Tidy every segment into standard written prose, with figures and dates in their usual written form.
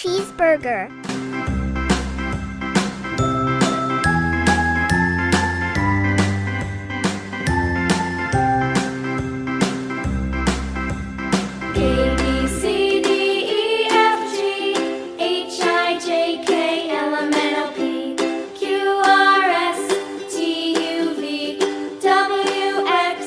Cheeseburger. A, B, C, D, E, F, G, H, I, J, K, L, M, N, O, P, Q, R, S, T, U, V, W, X,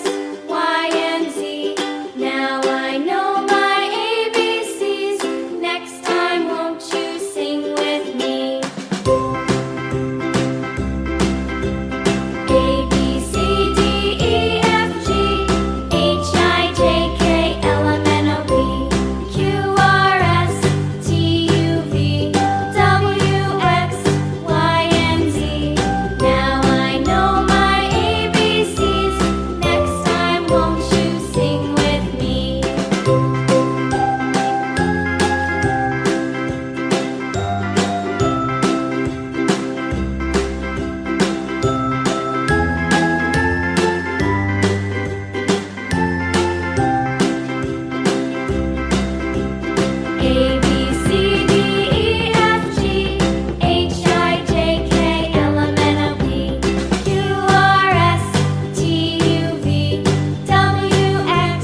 Y, and Z. Now I know my ABCs. Next time, won't you sing with me? A, B, C, D, E, F, G, H, I, J, K, L, M, N, O, P, Q, R, S, T, U, V, W, X, Y, and Z. Now I know my ABCs. Next time, won't you sing with me? A, B, C, D, E, F, G, H, I, J, K, L, M, N, O, P, Q, R, S, T, U, V, W, X,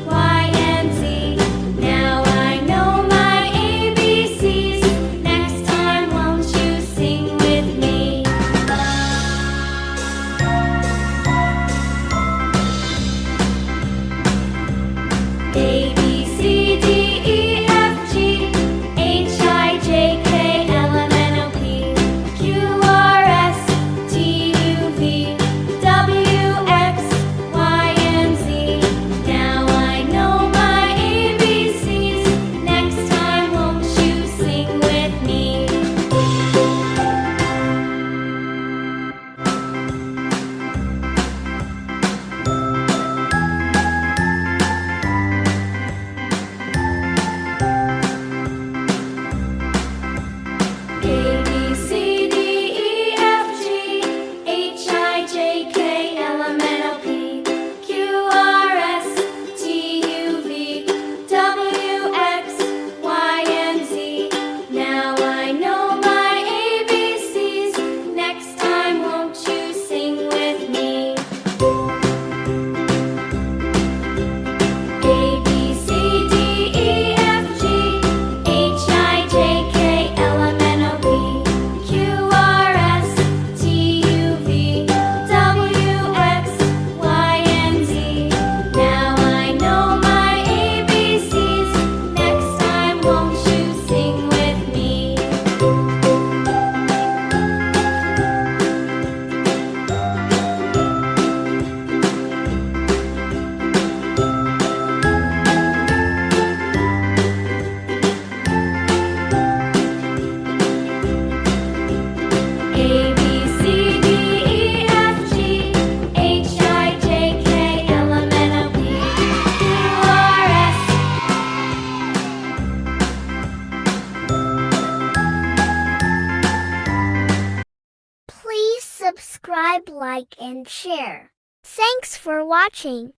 Y, and Z. Now I know my ABCs. Next time, won't you sing with me? A, B, C, D, E, F, G, H, I, J, K, L, M, N, O, P, Q, R, S, T, U, V, W, X, Y, and Z. Now I know my ABCs. Next time, won't you sing with me? A, B, C, D, E, F, G, H, I, J, K, L, M, N, O, P, Q, R, S, T, U, V, W, X, Y, and Z. Now I know my ABCs. Next time, won't you sing with me? A, B, C, D, E, F, G, H, I, J, K, L, M, N, O, P, Q, R, S, T, U, V, W, X, Y, and Z. Now I know my ABCs. Next time, won't you sing with me? A, B, C, D, E, F, G, H, I, J, K, L, M, N, O, P, Q, R, S. Please subscribe, like, and share. Thanks for watching.